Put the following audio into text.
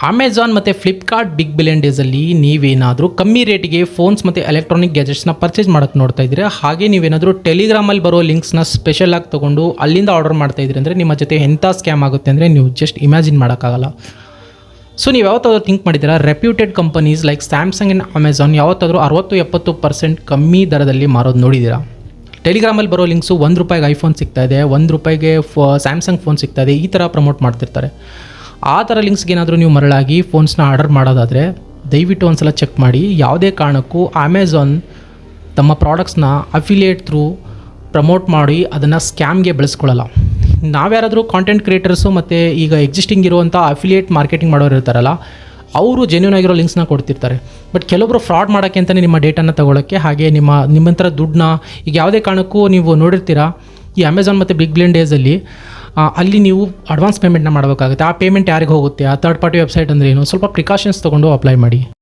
Amazon ಮತ್ತು Flipkart big billion ಡೇಸಲ್ಲಿ ನೀವೇನಾದರೂ ಕಮ್ಮಿ ರೇಟಿಗೆ ಫೋನ್ಸ್ ಮತ್ತು ಎಲೆಕ್ಟ್ರಾನಿಕ್ ಗ್ಯಾಜೆಟ್ಸ್ನ ಪರ್ಚೇಸ್ ಮಾಡೋಕ್ಕೆ ನೋಡ್ತಾ ಇದ್ದೀರಾ, ಹಾಗೆ ನೀವೇನಾದರೂ ಟೆಲಿಗ್ರಾಮಲ್ಲಿ ಬರೋ ಲಿಂಕ್ಸ್ನ ಸ್ಪೆಷಲಾಗಿ ತೊಗೊಂಡು ಅಲ್ಲಿಂದ ಆರ್ಡರ್ ಮಾಡ್ತಾ ಇದ್ದೀರಿ ಅಂದರೆ ನಿಮ್ಮ ಜೊತೆ ಎಂಥ ಸ್ಕ್ಯಾಮ್ ಆಗುತ್ತೆ ಅಂದರೆ ನೀವು ಜಸ್ಟ್ ಇಮ್ಯಾಜಿನ್ ಮಾಡೋಕ್ಕಾಗಲ್ಲ. ಸೊ ನೀವು ಯಾವತ್ತಾದ್ರೂ ಥಿಂಕ್ ಮಾಡಿದ್ದೀರಾ, reputed companies like Samsung and Amazon ಯಾವತ್ತಾದರೂ 60-70% ಕಮ್ಮಿ ದರದಲ್ಲಿ ಮಾರೋದು ನೋಡಿದ್ದೀರಾ? ಟೆಲಿಗ್ರಾಮಲ್ಲಿ ಬರೋ ಲಿಂಕ್ಸು ₹1 ಐಫೋನ್ ಸಿಗ್ತಾಯಿದೆ, ₹1 ಸ್ಯಾಮ್ಸಂಗ್ ಫೋನ್ ಸಿಗ್ತಾಯಿದೆ, ಈ ಥರ ಪ್ರಮೋಟ್ ಮಾಡ್ತಿರ್ತಾರೆ. ಆ ಥರ ಲಿಂಕ್ಸ್ಗೆ ಏನಾದರೂ ನೀವು ಮರಳಾಗಿ ಫೋನ್ಸ್ನ ಆರ್ಡರ್ ಮಾಡೋದಾದರೆ ದಯವಿಟ್ಟು ಒಂದು ಸಲ ಚೆಕ್ ಮಾಡಿ. ಯಾವುದೇ ಕಾರಣಕ್ಕೂ ಅಮೆಝಾನ್ ತಮ್ಮ ಪ್ರಾಡಕ್ಟ್ಸ್ನ ಅಫಿಲಿಯೇಟ್ ಥ್ರೂ ಪ್ರಮೋಟ್ ಮಾಡಿ ಅದನ್ನು ಸ್ಕ್ಯಾಮ್ಗೆ ಬಳಸ್ಕೊಳ್ಳಲ್ಲ. ನಾವ್ಯಾರಾದರೂ ಕಾಂಟೆಂಟ್ ಕ್ರಿಯೇಟರ್ಸು ಮತ್ತು ಈಗ ಎಕ್ಸಿಸ್ಟಿಂಗ್ ಇರುವಂಥ ಅಫಿಲಿಯೇಟ್ ಮಾರ್ಕೆಟಿಂಗ್ ಮಾಡೋರು ಇರ್ತಾರಲ್ಲ, ಅವರು ಜೆನ್ಯೂನ್ ಆಗಿರೋ ಲಿಂಕ್ಸ್ನ ಕೊಡ್ತಿರ್ತಾರೆ. ಬಟ್ ಕೆಲವೊಬ್ಬರು ಫ್ರಾಡ್ ಮಾಡೋಕ್ಕೆ ಅಂತಲೇ ನಿಮ್ಮ ಡೇಟಾನ ತೊಗೊಳಕ್ಕೆ, ಹಾಗೆ ನಿಮ್ಮಂಥ ದುಡ್ಡನ್ನ ಈಗ ಯಾವುದೇ ಕಾರಣಕ್ಕೂ ನೀವು ನೋಡಿರ್ತೀರಾ ಈ ಅಮೆಝಾನ್ ಮತ್ತು ಬಿಗ್ ಬಿಲಿಯನ್ ಡೇಸಲ್ಲಿ ಅಲ್ಲಿ ನೀವು ಅಡ್ವಾನ್ಸ್ ಪೇಮೆಂಟ್ನ ಮಾಡಬೇಕಾಗುತ್ತೆ. ಆ ಪೇಮೆಂಟ್ ಯಾರಿಗೆ ಹೋಗುತ್ತೆ, ಆ ಥರ್ಡ್ ಪಾರ್ಟಿ ವೆಬ್ಸೈಟ್ ಅಂದರೆ ಏನು, ಸ್ವಲ್ಪ ಪ್ರಿಕಾಷನ್ಸ್ ತೊಗೊಂಡು ಅಪ್ಲೈ ಮಾಡಿ.